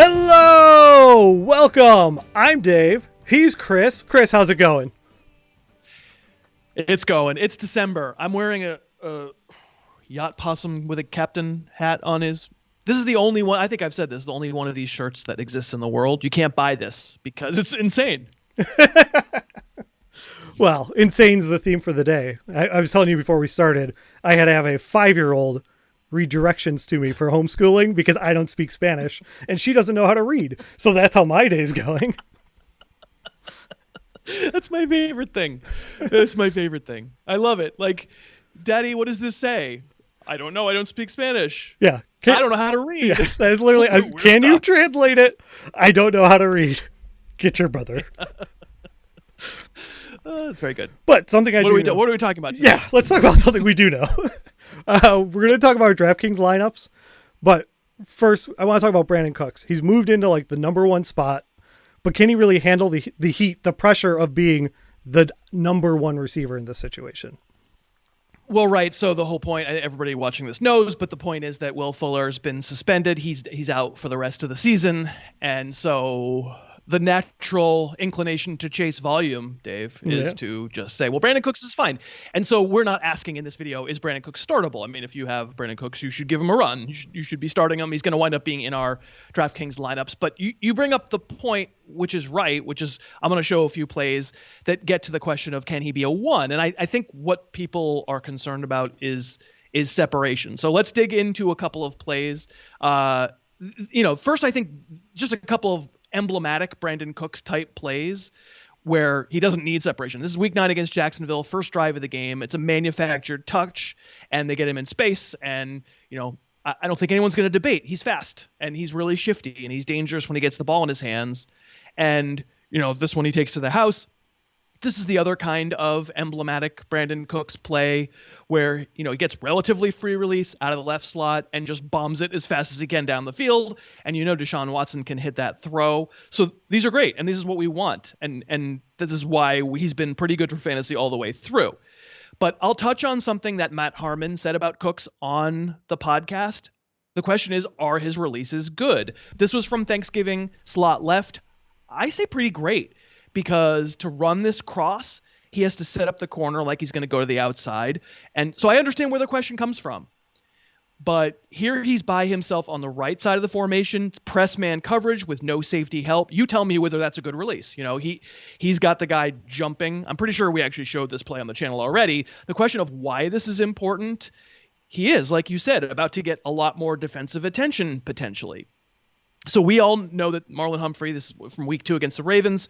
Hello! Welcome! I'm Dave. He's Chris. Chris, how's it going? It's going. It's December. I'm wearing a yacht possum with a captain hat on his. This is the only one. I think I've said this. The only one of these shirts that exists in the world. You can't buy this because it's insane. Well, insane's the theme for the day. I was telling you before we started, I had to have a 5-year-old read directions to me for homeschooling because I don't speak Spanish and she doesn't know how to read. So that's how my day's going. That's my favorite thing. That's my favorite thing. I love it. Like, Daddy, what does this say? I don't know. I don't speak Spanish. Yeah. I don't know how to read. Yes, that is literally, can you translate it? I don't know how to read. Get your brother. That's very good. But something I do know. What are we talking about today? Yeah, let's talk about something we do know. We're going to talk about our DraftKings lineups. But first, I want to talk about Brandin Cooks. He's moved into like the number one spot. But can he really handle the heat, the pressure of being the number one receiver in this situation? Well, right. So the whole point, everybody watching this knows, but the point is that Will Fuller's been suspended. He's out for the rest of the season. And so the natural inclination to chase volume, Dave, is to just say, well, Brandin Cooks is fine. And so we're not asking in this video, is Brandin Cooks startable? I mean, if you have Brandin Cooks, you should give him a run. You should be starting him. He's going to wind up being in our DraftKings lineups. But you bring up the point, which is right, which is I'm going to show a few plays that get to the question of can he be a one? And I think what people are concerned about is separation. So let's dig into a couple of plays. First, I think just a couple of emblematic Brandin Cooks type plays where he doesn't need separation. This is week 9 against Jacksonville, first drive of the game. It's a manufactured touch and they get him in space. And, I don't think anyone's going to debate. He's fast and he's really shifty and he's dangerous when he gets the ball in his hands. And, this one he takes to the house. This is the other kind of emblematic Brandin Cooks play where, he gets relatively free release out of the left slot and just bombs it as fast as he can down the field. And Deshaun Watson can hit that throw. So these are great. And this is what we want. And this is why he's been pretty good for fantasy all the way through. But I'll touch on something that Matt Harmon said about Cooks on the podcast. The question is, are his releases good? This was from Thanksgiving slot left. I say pretty great. Because to run this cross, he has to set up the corner like he's going to go to the outside. And so I understand where the question comes from. But here he's by himself on the right side of the formation, press man coverage with no safety help. You tell me whether that's a good release. He's got the guy jumping. I'm pretty sure we actually showed this play on the channel already. The question of why this is important, he is, like you said, about to get a lot more defensive attention potentially. So we all know that Marlon Humphrey, this is from week 2 against the Ravens,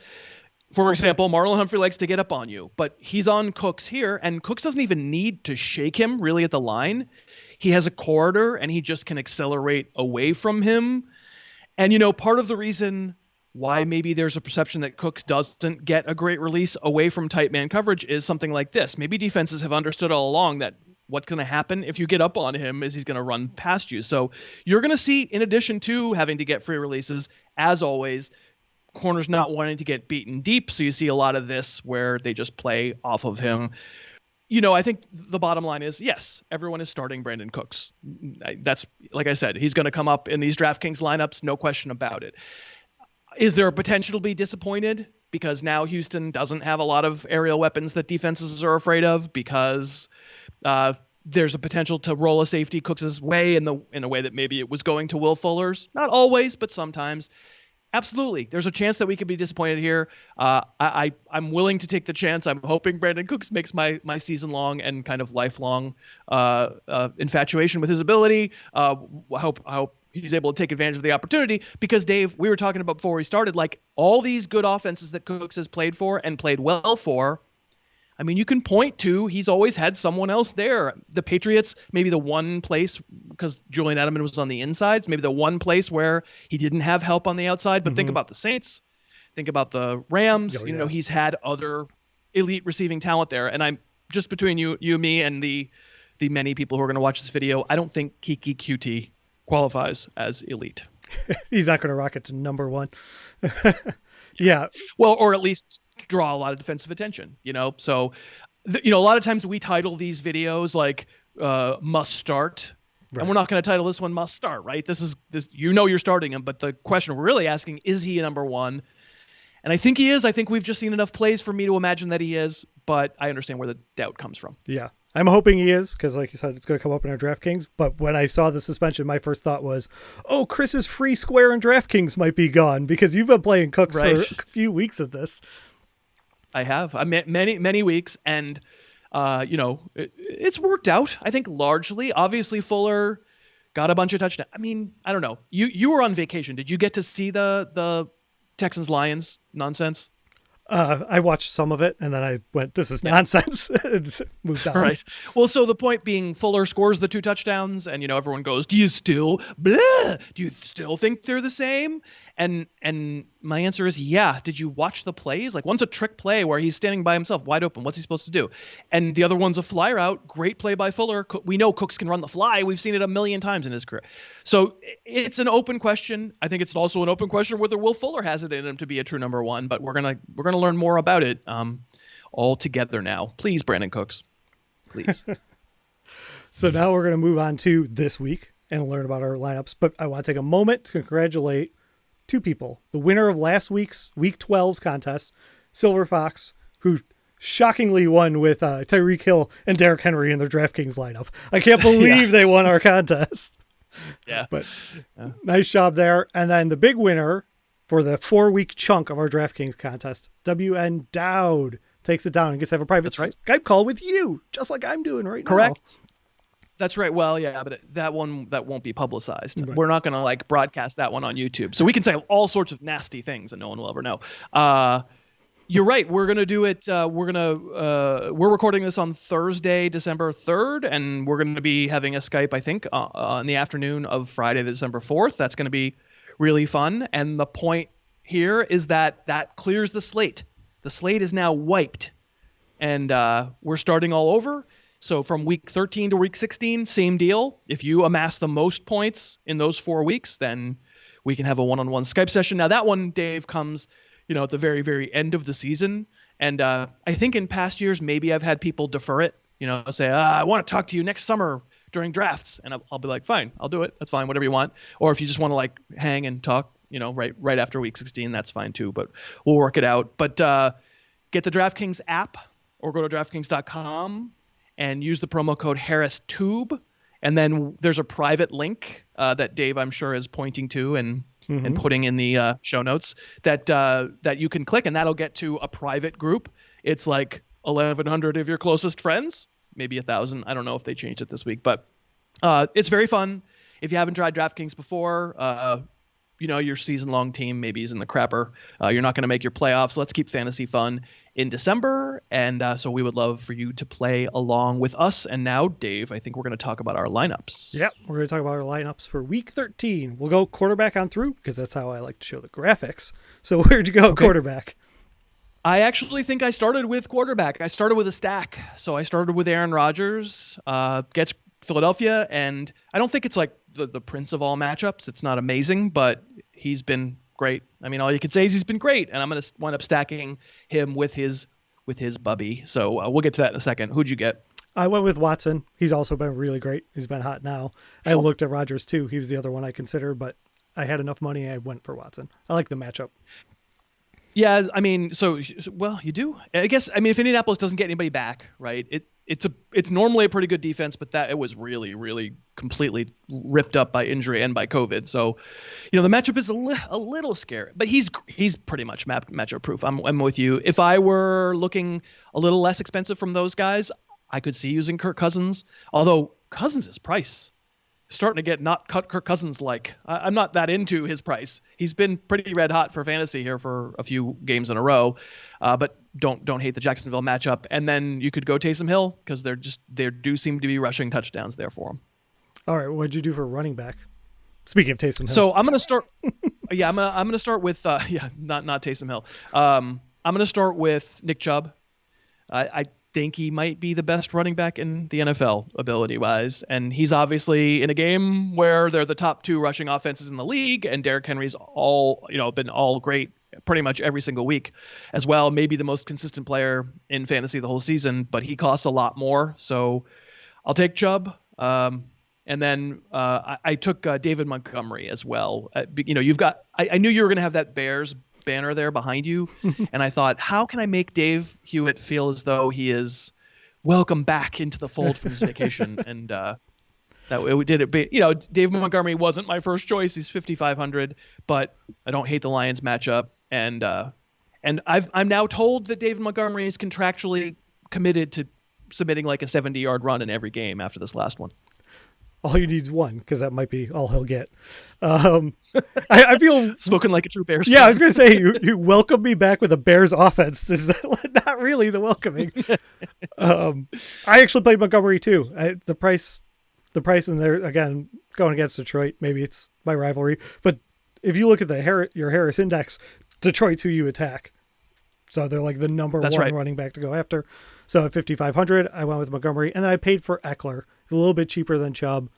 for example, Marlon Humphrey likes to get up on you, but he's on Cooks here, and Cooks doesn't even need to shake him really at the line. He has a corridor, and he just can accelerate away from him. And, part of the reason why maybe there's a perception that Cooks doesn't get a great release away from tight man coverage is something like this. Maybe defenses have understood all along that what's going to happen if you get up on him is he's going to run past you. So you're going to see, in addition to having to get free releases, as always, corners not wanting to get beaten deep. So you see a lot of this where they just play off of him. I think the bottom line is, yes, everyone is starting Brandin Cooks. That's, like I said, he's going to come up in these DraftKings lineups, no question about it. Is there a potential to be disappointed because now Houston doesn't have a lot of aerial weapons that defenses are afraid of because there's a potential to roll a safety Cooks' way in a way that maybe it was going to Will Fuller's? Not always, but sometimes. Absolutely. There's a chance that we could be disappointed here. I'm willing to take the chance. I'm hoping Brandin Cooks makes my season-long and kind of lifelong infatuation with his ability. I hope he's able to take advantage of the opportunity because, Dave, we were talking about before we started, like all these good offenses that Cooks has played for and played well for, I mean, you can point to he's always had someone else there. The Patriots, maybe the one place, because Julian Edelman was on the insides, maybe the one place where he didn't have help on the outside. But think about the Saints. Think about the Rams. He's had other elite receiving talent there. And I'm just between you, me, and the many people who are going to watch this video, I don't think Kiki QT qualifies as elite. He's not going to rocket to number one. Yeah. Well, or at least draw a lot of defensive attention, So, a lot of times we title these videos like must start. Right. And we're not going to title this one must start, right? This is you're starting him, but the question we're really asking, is he a number one? And I think he is. I think we've just seen enough plays for me to imagine that he is, but I understand where the doubt comes from. Yeah. I'm hoping he is because, like you said, it's going to come up in our DraftKings. But when I saw the suspension, my first thought was, oh, Chris's free square in DraftKings might be gone because you've been playing Cooks for a few weeks at this. I have. I mean, many weeks, and it's worked out, I think, largely. Obviously, Fuller got a bunch of touchdowns. I mean, I don't know. You were on vacation. Did you get to see the Texans-Lions nonsense? I watched some of it, and then I went, this is nonsense. Moved on. Right. Well, so the point being, Fuller scores the 2 touchdowns, and, everyone goes, do you still think they're the same? And my answer is, yeah. Did you watch the plays? Like, one's a trick play where he's standing by himself, wide open. What's he supposed to do? And the other one's a fly route. Great play by Fuller. We know Cooks can run the fly. We've seen it a million times in his career. So it's an open question. I think it's also an open question whether Will Fuller has it in him to be a true number one, but we're gonna learn more about it all together now. Please, Brandin Cooks. Please. So now we're going to move on to this week and learn about our lineups, but I want to take a moment to congratulate 2 people. The winner of last week's Week 12's contest, Silver Fox, who shockingly won with Tyreek Hill and Derrick Henry in their DraftKings lineup. I can't believe they won our contest. Yeah. But nice job there. And then the big winner for the 4-week chunk of our DraftKings contest, WN Dowd, takes it down and gets to have a private Skype call with you, just like I'm doing right now. Correct. That's right. Well, yeah, but that won't be publicized. Right. We're not going to broadcast that one on YouTube. So we can say all sorts of nasty things and no one will ever know. You're right. We're going to do it. We're recording this on Thursday, December 3rd, and we're going to be having a Skype, I think, in the afternoon of Friday, December 4th. That's going to be really fun. And the point here is that clears the slate. The slate is now wiped, and we're starting all over. So from week 13 to week 16, same deal. If you amass the most points in those 4 weeks, then we can have a one-on-one Skype session. Now that one, Dave, comes, at the very, very end of the season. And I think in past years, maybe I've had people defer it, say, I want to talk to you next summer during drafts. And I'll be like, fine, I'll do it. That's fine, whatever you want. Or if you just want to hang and talk, right after week 16, that's fine too. But we'll work it out. But get the DraftKings app or go to DraftKings.com. and use the promo code HarrisTube. And then there's a private link that Dave, I'm sure, is pointing to and putting in the show notes that you can click, and that'll get to a private group. It's like 1,100 of your closest friends, maybe 1,000. I don't know if they changed it this week, but it's very fun. If you haven't tried DraftKings before, your season-long team maybe is in the crapper. You're not going to make your playoffs. Let's keep fantasy fun in December, and so we would love for you to play along with us. And now, Dave, I think we're going to talk about our lineups. Yep, we're going to talk about our lineups for Week 13. We'll go quarterback on through because that's how I like to show the graphics. So where'd you go, quarterback? I actually think I started with quarterback. I started with a stack. So I started with Aaron Rodgers, gets Philadelphia, and I don't think it's the prince of all matchups. It's not amazing, but he's been great. I mean, all you can say is he's been great, and I'm going to wind up stacking him with his bubby. So we'll get to that in a second. Who'd you get? I went with Watson. He's also been really great. He's been hot now. Sure. I looked at Rodgers too. He was the other one I considered, but I had enough money. I went for Watson. I like the matchup. Yeah, I mean, well, you do. I guess. I mean, if Indianapolis doesn't get anybody back, right? It's normally a pretty good defense, but that it was really, really completely ripped up by injury and by COVID. So, the matchup is a little scary, but he's pretty much matchup proof. I'm with you. If I were looking a little less expensive from those guys, I could see using Kirk Cousins. Although Cousins' price is starting to get not Kirk Cousins like. I'm not that into his price. He's been pretty red hot for fantasy here for a few games in a row, but don't hate the Jacksonville matchup. And then you could go Taysom Hill because there do seem to be rushing touchdowns there for him. All right, what'd you do for running back? Speaking of Taysom Hill, so I'm gonna start. I'm gonna start with not Taysom Hill. I'm gonna start with Nick Chubb. I think he might be the best running back in the NFL ability-wise, and he's obviously in a game where they're the top 2 rushing offenses in the league, and Derrick Henry's been all great pretty much every single week as well. Maybe the most consistent player in fantasy the whole season, but he costs a lot more, so I'll take Chubb. And And then I took David Montgomery as well. You've got. I knew you were going to have that Bears banner there behind you, and I thought, how can I make Dave Huet feel as though he is welcome back into the fold from his vacation? And that we did it. Dave Montgomery wasn't my first choice. He's 5,500, but I don't hate the Lions matchup, and I'm now told that David Montgomery is contractually committed to submitting like a 70-yard run in every game after this last one. All you need is one, because that might be all he'll get. I feel spoken like a true Bears. Yeah, fan. I was going to say you welcome me back with a Bears offense. This is not really the welcoming. I actually played Montgomery too. The price in there again going against Detroit. Maybe it's my rivalry, but if you look at your Harris index, Detroit's who you attack. So they're like the number one running back to go after. So at 5,500, I went with Montgomery, and then I paid for Ekeler. It's a little bit cheaper than Chubb.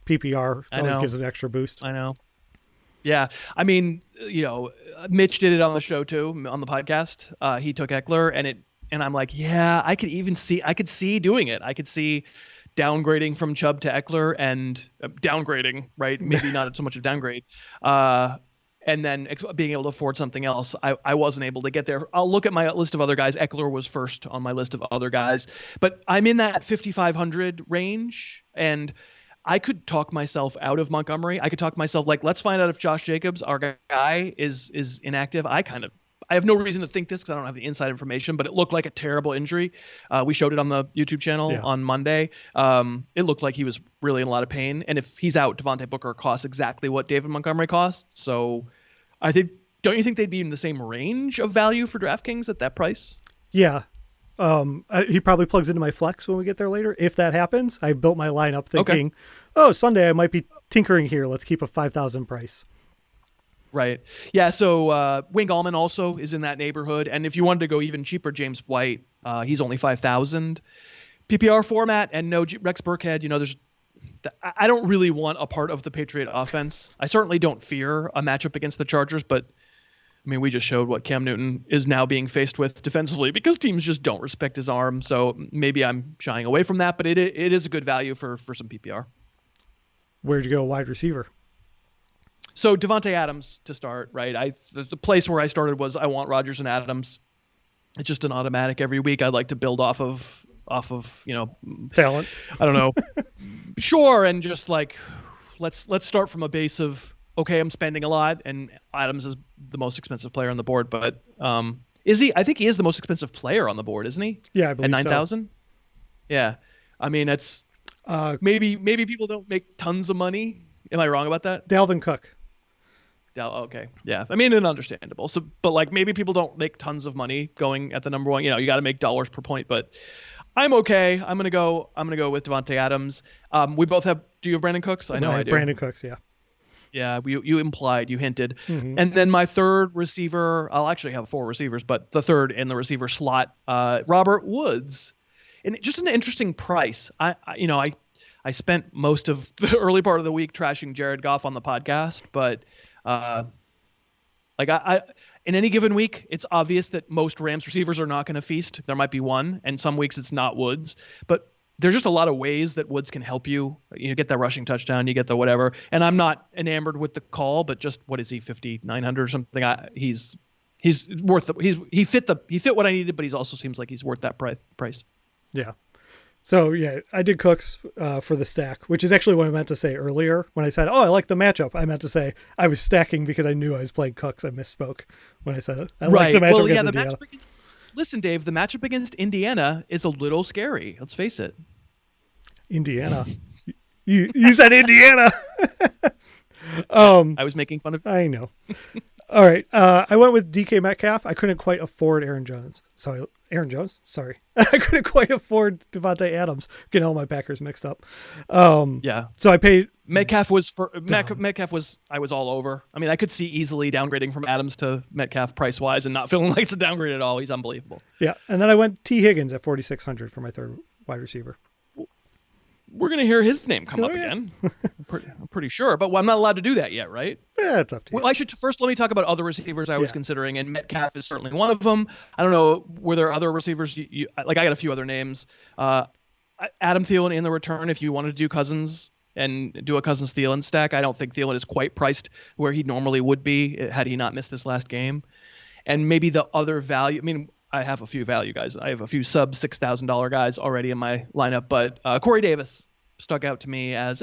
PPR always gives an extra boost. I know. Yeah, I mean, Mitch did it on the show too, on the podcast. He took Ekeler, and I'm like, yeah, I could see doing it. I could see downgrading from Chubb to Ekeler and downgrading, right? Maybe not so much a downgrade. And then being able to afford something else. I wasn't able to get there. I'll look at my list of other guys. Ekeler was first on my list of other guys, but I'm in that 5,500 range, and I could talk myself out of Montgomery. I could talk myself like, let's find out if Josh Jacobs, our guy, is inactive. I have no reason to think this because I don't have the inside information, but it looked like a terrible injury. We showed it on the YouTube channel on Monday. It looked like he was really in a lot of pain. And if he's out, Devontae Booker costs exactly what David Montgomery cost. So don't you think they'd be in the same range of value for DraftKings at that price? Yeah. He probably plugs into my flex when we get there later. If that happens, I built my lineup thinking, Sunday I might be tinkering here. Let's keep a 5,000 price. Right. Yeah. So Wayne Gallman also is in that neighborhood. And if you wanted to go even cheaper, James White, he's only 5,000. PPR format and no Rex Burkhead. I don't really want a part of the Patriot offense. I certainly don't fear a matchup against the Chargers, but I mean, we just showed what Cam Newton is now being faced with defensively because teams just don't respect his arm. So maybe I'm shying away from that, but it is a good value for some PPR. Where'd you go wide receiver? So Davante Adams to start, right? The place where I started was I want Rodgers and Adams. It's just an automatic every week. I'd like to build off of talent. I don't know. Sure, and just like let's start from a base of okay, I'm spending a lot, and Adams is the most expensive player on the board. But is he? I think he is the most expensive player on the board, isn't he? Yeah, I believe at 9,000. So. Yeah, I mean it's maybe people don't make tons of money. Am I wrong about that? Dalvin Cook. Okay. Yeah. I mean, understandable. So, but like maybe people don't make tons of money going at the number one. You got to make dollars per point. But I'm okay. I'm gonna go with Davante Adams. We both have. Do you have Brandin Cooks? I know I do. Brandin Cooks. Yeah. Yeah. You implied. You hinted. Mm-hmm. And then my third receiver. I'll actually have 4 receivers, but the third in the receiver slot, Robert Woods, and just an interesting price. I spent most of the early part of the week trashing Jared Goff on the podcast, but in any given week, it's obvious that most Rams receivers are not going to feast. There might be one, and some weeks it's not Woods, but there's just a lot of ways that Woods can help you. You get that rushing touchdown, you get the whatever. And I'm not enamored with the call, but just what is he, 5,900 or something? He's worth he fit what I needed, but he also seems like he's worth that price. Yeah. So, yeah, I did Cooks for the stack, which is actually what I meant to say earlier. When I said, I like the matchup, I meant to say I was stacking because I knew I was playing Cooks. I misspoke when I said it. I like the matchup against Indiana. Listen, Dave, the matchup against Indiana is a little scary. Let's face it. Indiana. You said Indiana. I was making fun of I know. All right. I went with DK Metcalf. I couldn't quite afford Aaron Jones. Sorry. I couldn't quite afford Davante Adams. Getting all my Packers mixed up. Yeah. So I paid. Metcalf was I was all over. I mean, I could see easily downgrading from Adams to Metcalf price wise and not feeling like it's a downgrade at all. He's unbelievable. Yeah. And then I went T Higgins at 4,600 for my third wide receiver. We're going to hear his name come up again. I'm pretty sure, but I'm not allowed to do that yet, right? Yeah, it's up to you. Well, let me talk about other receivers I was considering, and Metcalf is certainly one of them. I don't know, were there other receivers? I got a few other names. Adam Thielen in the return, if you wanted to do Cousins and do a Cousins Thielen stack. I don't think Thielen is quite priced where he normally would be had he not missed this last game. And maybe the other value, I mean, I have a few value guys. I have a few sub $6,000 guys already in my lineup, but Corey Davis stuck out to me as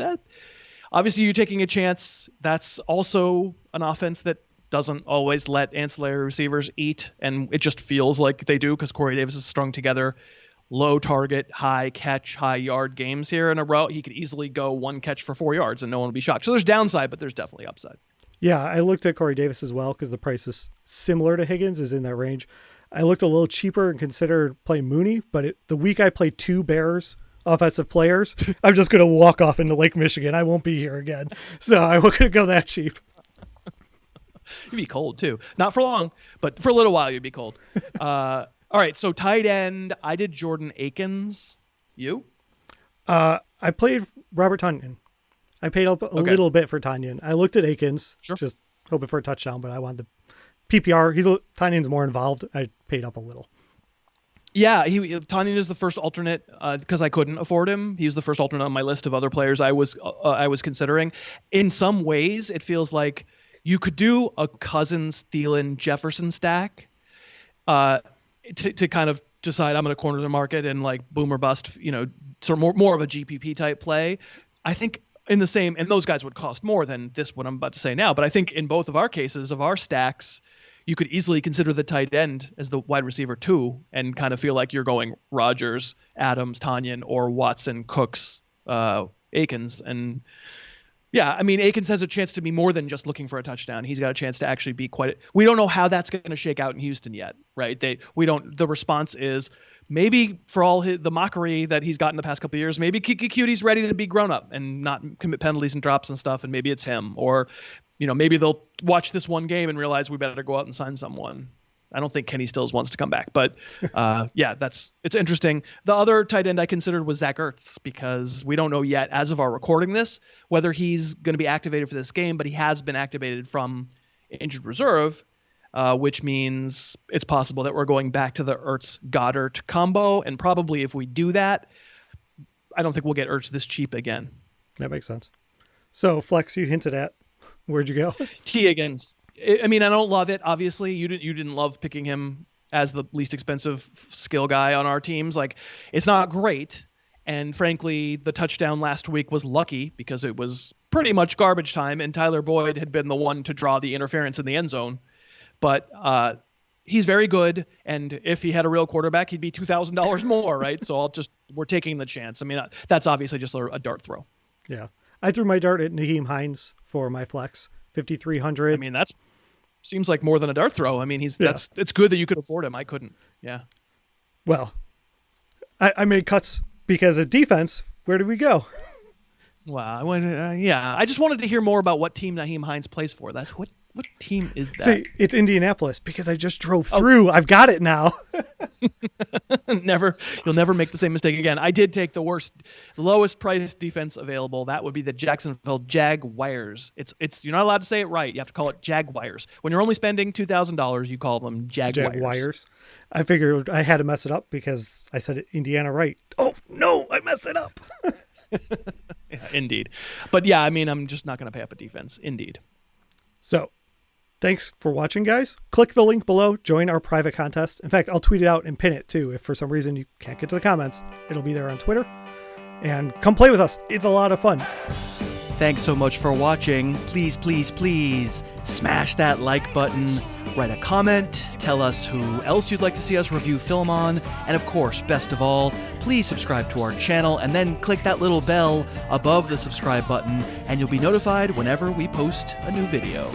obviously you're taking a chance. That's also an offense that doesn't always let ancillary receivers eat, and it just feels like they do because Corey Davis has strung together low target, high catch, high yard games here in a row. He could easily go one catch for 4 yards and no one will be shocked. So there's downside, but there's definitely upside. Yeah, I looked at Corey Davis as well because the price is similar to Higgins, is in that range. I looked a little cheaper and considered playing Mooney, but the week I played 2 Bears offensive players, I'm just going to walk off into Lake Michigan. I won't be here again. So I wasn't going to go that cheap. You'd be cold too. Not for long, but for a little while you'd be cold. All right, so tight end, I did Jordan Akins. You? I played Robert Tonyan. I paid up a little bit for Tonyan. I looked at Akins, just hoping for a touchdown, but I wanted the PPR. Tonyan's more involved. I paid up a little. Yeah, Tonyan is the first alternate because I couldn't afford him. He's the first alternate on my list of other players I was considering. In some ways, it feels like you could do a Cousins, Thielen, Jefferson stack to kind of decide I'm going to corner the market and like boom or bust, sort of more of a GPP type play. I think and those guys would cost more than what I'm about to say now. But I think in both of our cases of our stacks, you could easily consider the tight end as the wide receiver 2 and kind of feel like you're going Rodgers, Adams, Tonyan, or Watson, Cooks, Akins. And yeah, I mean, Akins has a chance to be more than just looking for a touchdown. He's got a chance to actually be we don't know how that's going to shake out in Houston yet, right? The response is maybe for all the mockery that he's gotten the past couple of years, maybe Kiki Cutie's ready to be grown up and not commit penalties and drops and stuff. And maybe it's him, or, maybe they'll watch this one game and realize we better go out and sign someone. I don't think Kenny Stills wants to come back, but yeah, it's interesting. The other tight end I considered was Zach Ertz because we don't know yet, as of our recording this, whether he's going to be activated for this game, but he has been activated from injured reserve, which means it's possible that we're going back to the Ertz-Goddard combo, and probably if we do that, I don't think we'll get Ertz this cheap again. That makes sense. So, Flex, you hinted at. Where'd you go? T. Higgins. I mean, I don't love it. Obviously, you didn't love picking him as the least expensive skill guy on our teams. Like, it's not great. And frankly, the touchdown last week was lucky because it was pretty much garbage time, and Tyler Boyd had been the one to draw the interference in the end zone. But he's very good, and if he had a real quarterback, he'd be $2,000 more, right? So we're taking the chance. I mean, that's obviously just a dart throw. Yeah, I threw my dart at Nyheim Hines for my flex, 5,300. I mean, that's seems like more than a dart throw. I mean, it's good that you could afford him. I couldn't. Yeah. Well, I made cuts because of defense. Where did we go? Wow. I just wanted to hear more about what team Nyheim Hines plays for. That's what team is that? See, it's Indianapolis because I just drove through. I've got it now. You'll never make the same mistake again. I did take the lowest price defense available. That would be the Jacksonville Jaguars. It's you're not allowed to say it right. You have to call it Jaguars. When you're only spending $2,000, you call them Jaguars. Jaguars. I figured I had to mess it up because I said Indiana right. Oh no, I messed it up. Yeah, indeed. But yeah, I mean, I'm just not going to pay up a defense. Indeed. So, thanks for watching, guys. Click the link below. Join our private contest. In fact, I'll tweet it out and pin it too. If for some reason you can't get to the comments, it'll be there on Twitter. And come play with us. It's a lot of fun. Thanks so much for watching. Please, please, please smash that like button. Write a comment. Tell us who else you'd like to see us review film on. And of course, best of all, please subscribe to our channel and then click that little bell above the subscribe button and you'll be notified whenever we post a new video.